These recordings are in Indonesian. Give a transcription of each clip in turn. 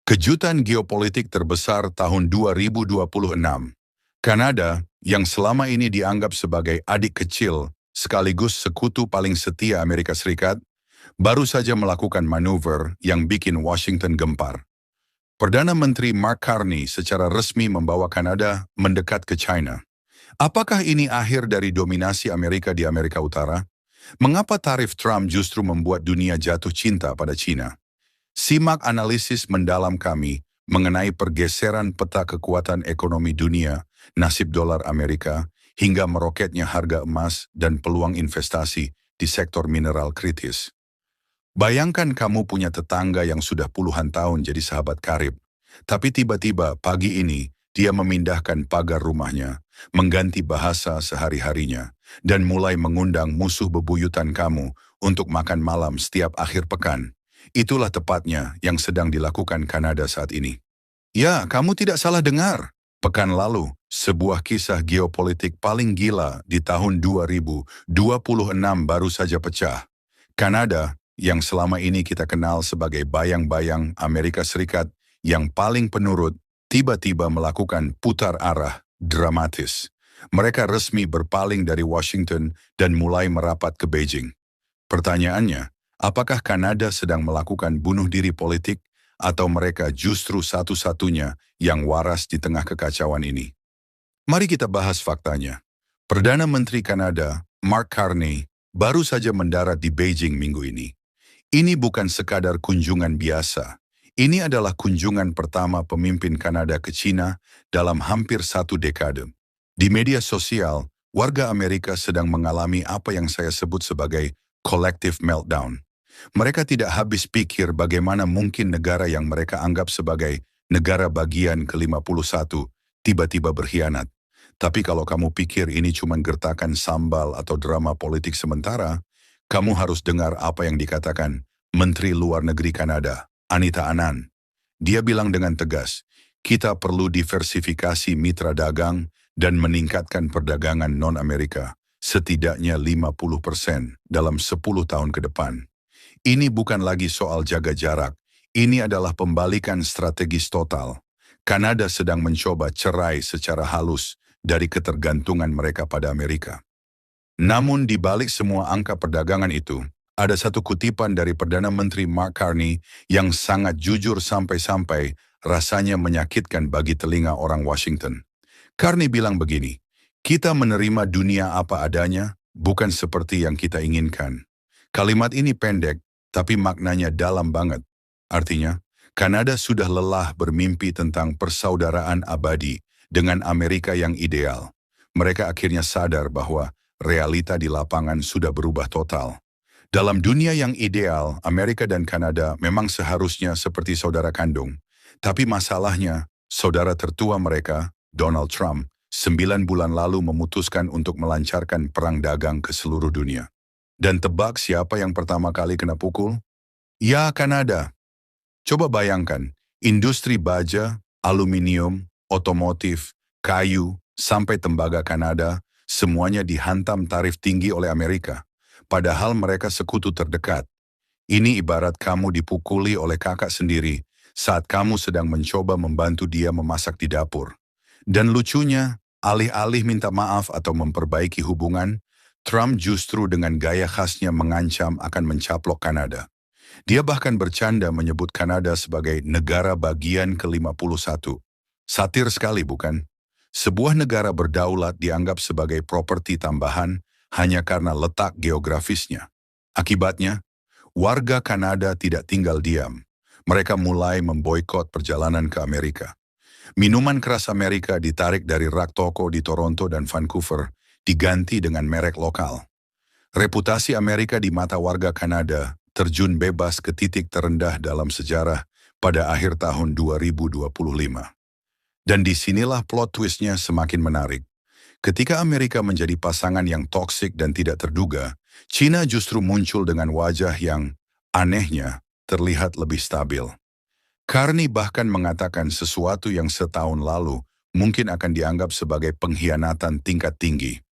Kejutan geopolitik terbesar tahun 2026. Kanada, yang selama ini dianggap sebagai adik kecil sekaligus sekutu paling setia Amerika Serikat, baru saja melakukan manuver yang bikin Washington gempar. Perdana Menteri Mark Carney secara resmi membawa Kanada mendekat ke China. Apakah ini akhir dari dominasi Amerika di Amerika Utara? Mengapa tarif Trump justru membuat dunia jatuh cinta pada China? Simak analisis mendalam kami mengenai pergeseran peta kekuatan ekonomi dunia, nasib dolar Amerika, hingga meroketnya harga emas dan peluang investasi di sektor mineral kritis. Bayangkan kamu punya tetangga yang sudah puluhan tahun jadi sahabat karib, tapi tiba-tiba pagi ini dia memindahkan pagar rumahnya, mengganti bahasa sehari-harinya, dan mulai mengundang musuh bebuyutan kamu untuk makan malam setiap akhir pekan. Itulah tepatnya yang sedang dilakukan Kanada saat ini. Ya, kamu tidak salah dengar. Pekan lalu, sebuah kisah geopolitik paling gila di tahun 2026 baru saja pecah. Kanada, yang selama ini kita kenal sebagai bayang-bayang Amerika Serikat yang paling penurut, tiba-tiba melakukan putar arah dramatis. Mereka resmi berpaling dari Washington dan mulai merapat ke Beijing. Pertanyaannya, apakah Kanada sedang melakukan bunuh diri politik atau mereka justru satu-satunya yang waras di tengah kekacauan ini? Mari kita bahas faktanya. Perdana Menteri Kanada, Mark Carney, baru saja mendarat di Beijing minggu ini. Ini bukan sekadar kunjungan biasa. Ini adalah kunjungan pertama pemimpin Kanada ke China dalam hampir 1 dekade. Di media sosial, warga Amerika sedang mengalami apa yang saya sebut sebagai collective meltdown. Mereka tidak habis pikir bagaimana mungkin negara yang mereka anggap sebagai negara bagian ke-51 tiba-tiba berkhianat. Tapi kalau kamu pikir ini cuma gertakan sambal atau drama politik sementara, kamu harus dengar apa yang dikatakan Menteri Luar Negeri Kanada, Anita Anand. Dia bilang dengan tegas, kita perlu diversifikasi mitra dagang dan meningkatkan perdagangan non-Amerika, setidaknya 50% dalam 10 tahun ke depan. Ini bukan lagi soal jaga jarak, ini adalah pembalikan strategis total. Kanada sedang mencoba cerai secara halus dari ketergantungan mereka pada Amerika. Namun di balik semua angka perdagangan itu, ada satu kutipan dari Perdana Menteri Mark Carney yang sangat jujur sampai-sampai rasanya menyakitkan bagi telinga orang Washington. Carney bilang begini, kita menerima dunia apa adanya, bukan seperti yang kita inginkan. Kalimat ini pendek, tapi maknanya dalam banget. Artinya, Kanada sudah lelah bermimpi tentang persaudaraan abadi dengan Amerika yang ideal. Mereka akhirnya sadar bahwa realita di lapangan sudah berubah total. Dalam dunia yang ideal, Amerika dan Kanada memang seharusnya seperti saudara kandung. Tapi masalahnya, saudara tertua mereka, Donald Trump, 9 bulan lalu memutuskan untuk melancarkan perang dagang ke seluruh dunia. Dan tebak siapa yang pertama kali kena pukul? Ya, Kanada. Coba bayangkan, industri baja, aluminium, otomotif, kayu, sampai tembaga Kanada, semuanya dihantam tarif tinggi oleh Amerika. Padahal mereka sekutu terdekat. Ini ibarat kamu dipukuli oleh kakak sendiri saat kamu sedang mencoba membantu dia memasak di dapur. Dan lucunya, alih-alih minta maaf atau memperbaiki hubungan, Trump justru dengan gaya khasnya mengancam akan mencaplok Kanada. Dia bahkan bercanda menyebut Kanada sebagai negara bagian ke-51. Satir sekali bukan? Sebuah negara berdaulat dianggap sebagai properti tambahan hanya karena letak geografisnya. Akibatnya, warga Kanada tidak tinggal diam. Mereka mulai memboikot perjalanan ke Amerika. Minuman keras Amerika ditarik dari rak toko di Toronto dan Vancouver, diganti dengan merek lokal. Reputasi Amerika di mata warga Kanada terjun bebas ke titik terendah dalam sejarah pada akhir tahun 2025. Dan disinilah plot twistnya semakin menarik. Ketika Amerika menjadi pasangan yang toksik dan tidak terduga, China justru muncul dengan wajah yang, anehnya, terlihat lebih stabil. Carney bahkan mengatakan sesuatu yang setahun lalu mungkin akan dianggap sebagai pengkhianatan tingkat tinggi.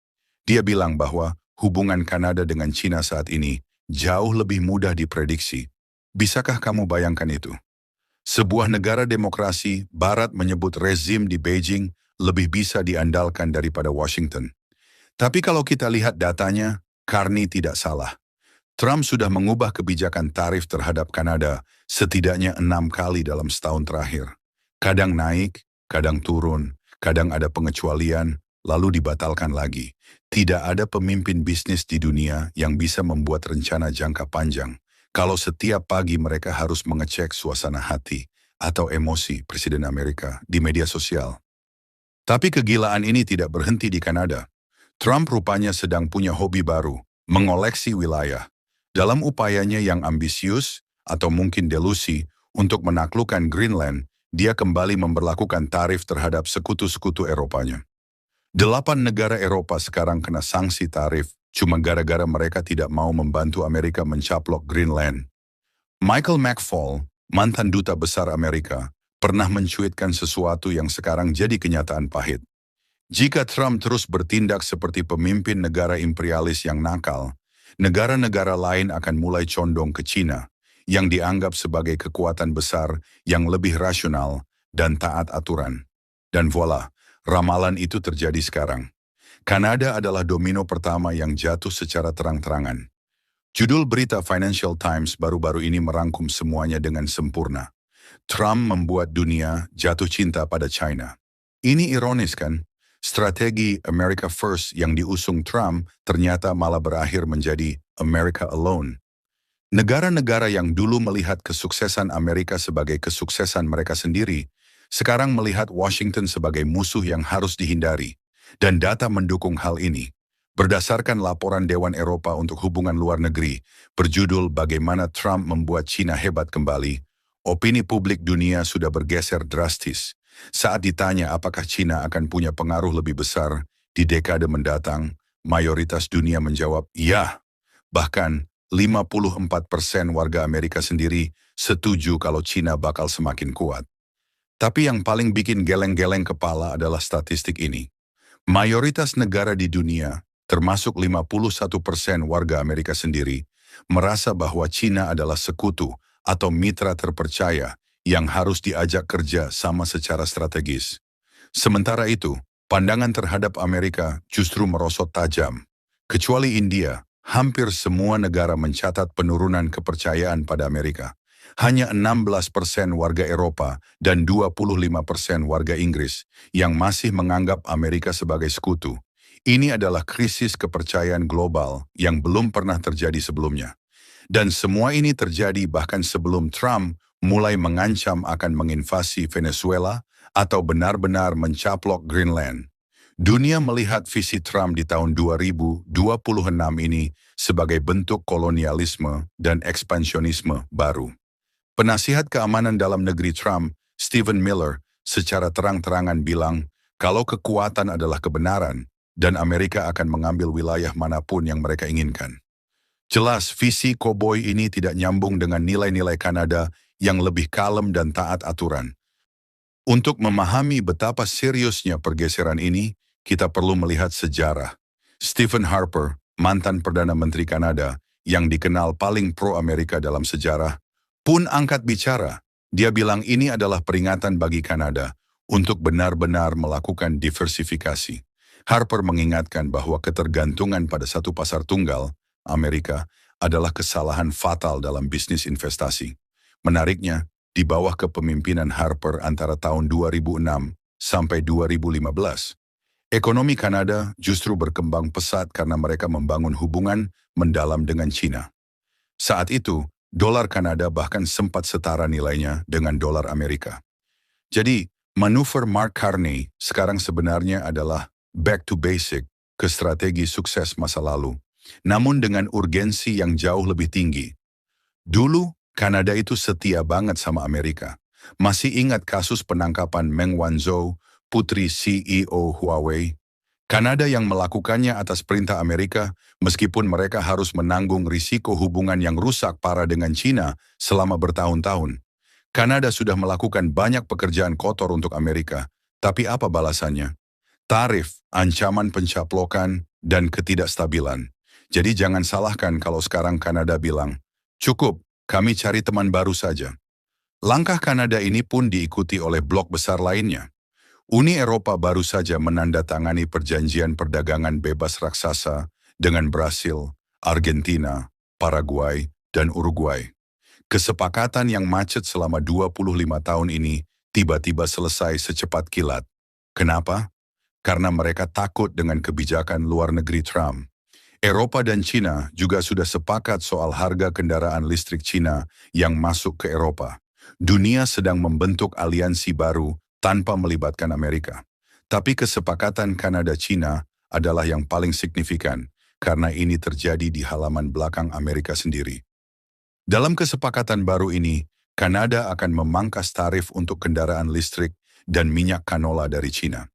Dia bilang bahwa hubungan Kanada dengan China saat ini jauh lebih mudah diprediksi. Bisakah kamu bayangkan itu? Sebuah negara demokrasi, Barat menyebut rezim di Beijing lebih bisa diandalkan daripada Washington. Tapi kalau kita lihat datanya, Carney tidak salah. Trump sudah mengubah kebijakan tarif terhadap Kanada setidaknya 6 kali dalam setahun terakhir. Kadang naik, kadang turun, kadang ada pengecualian, lalu dibatalkan lagi. Tidak ada pemimpin bisnis di dunia yang bisa membuat rencana jangka panjang kalau setiap pagi mereka harus mengecek suasana hati atau emosi Presiden Amerika di media sosial. Tapi kegilaan ini tidak berhenti di Kanada. Trump rupanya sedang punya hobi baru, mengoleksi wilayah. Dalam upayanya yang ambisius, atau mungkin delusi, untuk menaklukkan Greenland, dia kembali memberlakukan tarif terhadap sekutu-sekutu Eropanya. 8 negara Eropa sekarang kena sanksi tarif, cuma gara-gara mereka tidak mau membantu Amerika mencaplok Greenland. Michael McFaul, mantan duta besar Amerika, pernah mencuitkan sesuatu yang sekarang jadi kenyataan pahit. Jika Trump terus bertindak seperti pemimpin negara imperialis yang nakal, negara-negara lain akan mulai condong ke China, yang dianggap sebagai kekuatan besar yang lebih rasional dan taat aturan. Dan voila, ramalan itu terjadi sekarang. Kanada adalah domino pertama yang jatuh secara terang-terangan. Judul berita Financial Times baru-baru ini merangkum semuanya dengan sempurna. Trump membuat dunia jatuh cinta pada China. Ini ironis kan? Strategi America First yang diusung Trump ternyata malah berakhir menjadi America Alone. Negara-negara yang dulu melihat kesuksesan Amerika sebagai kesuksesan mereka sendiri, sekarang melihat Washington sebagai musuh yang harus dihindari. Dan data mendukung hal ini. Berdasarkan laporan Dewan Eropa untuk Hubungan Luar Negeri, berjudul Bagaimana Trump Membuat China Hebat Kembali, opini publik dunia sudah bergeser drastis. Saat ditanya apakah China akan punya pengaruh lebih besar di dekade mendatang, mayoritas dunia menjawab ya. Bahkan 54% warga Amerika sendiri setuju kalau China bakal semakin kuat. Tapi yang paling bikin geleng-geleng kepala adalah statistik ini. Mayoritas negara di dunia, termasuk 51% warga Amerika sendiri, merasa bahwa China adalah sekutu atau mitra terpercaya yang harus diajak kerja sama secara strategis. Sementara itu, pandangan terhadap Amerika justru merosot tajam. Kecuali India, hampir semua negara mencatat penurunan kepercayaan pada Amerika. Hanya 16% warga Eropa dan 25% warga Inggris yang masih menganggap Amerika sebagai sekutu. Ini adalah krisis kepercayaan global yang belum pernah terjadi sebelumnya. Dan semua ini terjadi bahkan sebelum Trump mulai mengancam akan menginvasi Venezuela atau benar-benar mencaplok Greenland. Dunia melihat visi Trump di tahun 2026 ini sebagai bentuk kolonialisme dan ekspansionisme baru. Penasihat keamanan dalam negeri Trump, Stephen Miller, secara terang-terangan bilang kalau kekuatan adalah kebenaran dan Amerika akan mengambil wilayah manapun yang mereka inginkan. Jelas visi koboi ini tidak nyambung dengan nilai-nilai Kanada yang lebih kalem dan taat aturan. Untuk memahami betapa seriusnya pergeseran ini, kita perlu melihat sejarah. Stephen Harper, mantan Perdana Menteri Kanada, yang dikenal paling pro-Amerika dalam sejarah, pun angkat bicara. Dia bilang ini adalah peringatan bagi Kanada untuk benar-benar melakukan diversifikasi. Harper mengingatkan bahwa ketergantungan pada satu pasar tunggal, Amerika, adalah kesalahan fatal dalam bisnis investasi. Menariknya, di bawah kepemimpinan Harper antara tahun 2006 sampai 2015, ekonomi Kanada justru berkembang pesat karena mereka membangun hubungan mendalam dengan China. Saat itu, dolar Kanada bahkan sempat setara nilainya dengan dolar Amerika. Jadi, manuver Mark Carney sekarang sebenarnya adalah back to basic ke strategi sukses masa lalu, namun dengan urgensi yang jauh lebih tinggi. Dulu, Kanada itu setia banget sama Amerika. Masih ingat kasus penangkapan Meng Wanzhou, putri CEO Huawei? Kanada yang melakukannya atas perintah Amerika, meskipun mereka harus menanggung risiko hubungan yang rusak parah dengan China selama bertahun-tahun. Kanada sudah melakukan banyak pekerjaan kotor untuk Amerika, tapi apa balasannya? Tarif, ancaman pencaplokan, dan ketidakstabilan. Jadi jangan salahkan kalau sekarang Kanada bilang, cukup, kami cari teman baru saja. Langkah Kanada ini pun diikuti oleh blok besar lainnya. Uni Eropa baru saja menandatangani perjanjian perdagangan bebas raksasa dengan Brasil, Argentina, Paraguay, dan Uruguay. Kesepakatan yang macet selama 25 tahun ini tiba-tiba selesai secepat kilat. Kenapa? Karena mereka takut dengan kebijakan luar negeri Trump. Eropa dan China juga sudah sepakat soal harga kendaraan listrik China yang masuk ke Eropa. Dunia sedang membentuk aliansi baru tanpa melibatkan Amerika. Tapi kesepakatan Kanada-China adalah yang paling signifikan karena ini terjadi di halaman belakang Amerika sendiri. Dalam kesepakatan baru ini, Kanada akan memangkas tarif untuk kendaraan listrik dan minyak kanola dari China.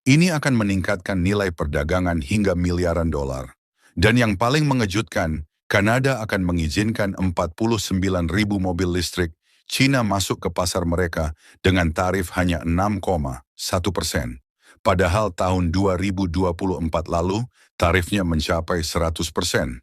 Ini akan meningkatkan nilai perdagangan hingga miliaran dolar. Dan yang paling mengejutkan, Kanada akan mengizinkan 49.000 mobil listrik China masuk ke pasar mereka dengan tarif hanya 6,1%. Padahal tahun 2024 lalu, tarifnya mencapai 100%.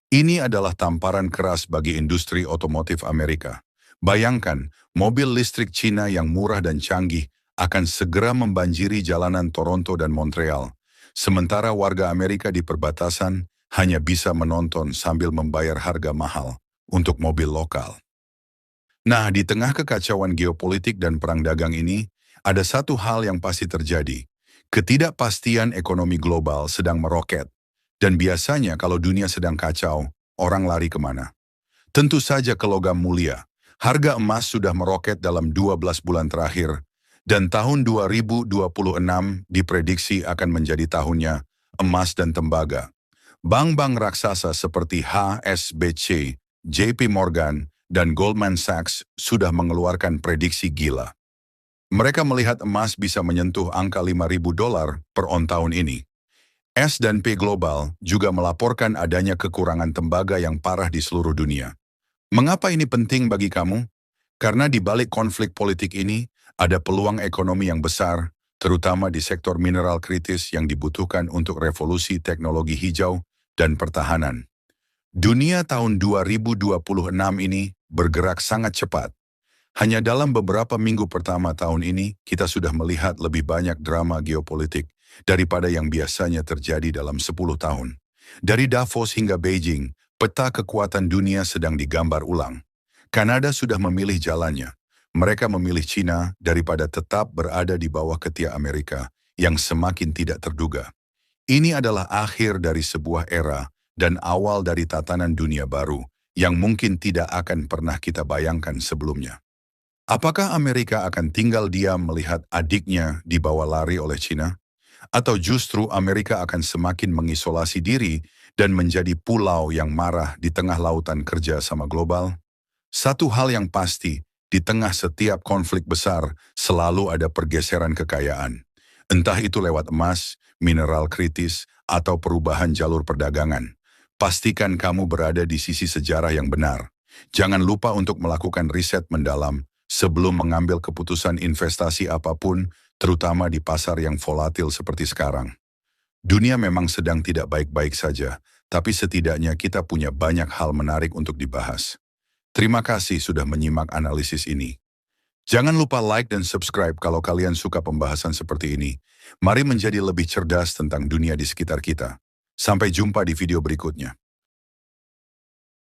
Ini adalah tamparan keras bagi industri otomotif Amerika. Bayangkan, mobil listrik China yang murah dan canggih akan segera membanjiri jalanan Toronto dan Montreal, sementara warga Amerika di perbatasan hanya bisa menonton sambil membayar harga mahal untuk mobil lokal. Nah, di tengah kekacauan geopolitik dan perang dagang ini, ada satu hal yang pasti terjadi. Ketidakpastian ekonomi global sedang meroket. Dan biasanya kalau dunia sedang kacau, orang lari kemana? Tentu saja ke logam mulia. Harga emas sudah meroket dalam 12 bulan terakhir, dan tahun 2026 diprediksi akan menjadi tahunnya emas dan tembaga. Bank-bank raksasa seperti HSBC, JP Morgan, dan Goldman Sachs sudah mengeluarkan prediksi gila. Mereka melihat emas bisa menyentuh angka $5.000 per on tahun ini. S&P Global juga melaporkan adanya kekurangan tembaga yang parah di seluruh dunia. Mengapa ini penting bagi kamu? Karena di balik konflik politik ini, ada peluang ekonomi yang besar, terutama di sektor mineral kritis yang dibutuhkan untuk revolusi teknologi hijau dan pertahanan. Dunia tahun 2026 ini bergerak sangat cepat. Hanya dalam beberapa minggu pertama tahun ini, kita sudah melihat lebih banyak drama geopolitik daripada yang biasanya terjadi dalam 10 tahun. Dari Davos hingga Beijing, peta kekuatan dunia sedang digambar ulang. Kanada sudah memilih jalannya. Mereka memilih China daripada tetap berada di bawah ketiak Amerika yang semakin tidak terduga. Ini adalah akhir dari sebuah era dan awal dari tatanan dunia baru yang mungkin tidak akan pernah kita bayangkan sebelumnya. Apakah Amerika akan tinggal diam melihat adiknya dibawa lari oleh China? Atau justru Amerika akan semakin mengisolasi diri dan menjadi pulau yang marah di tengah lautan kerja sama global? Satu hal yang pasti, di tengah setiap konflik besar selalu ada pergeseran kekayaan. Entah itu lewat emas, mineral kritis, atau perubahan jalur perdagangan. Pastikan kamu berada di sisi sejarah yang benar. Jangan lupa untuk melakukan riset mendalam sebelum mengambil keputusan investasi apapun, terutama di pasar yang volatil seperti sekarang. Dunia memang sedang tidak baik-baik saja, tapi setidaknya kita punya banyak hal menarik untuk dibahas. Terima kasih sudah menyimak analisis ini. Jangan lupa like dan subscribe kalau kalian suka pembahasan seperti ini. Mari menjadi lebih cerdas tentang dunia di sekitar kita. Sampai jumpa di video berikutnya.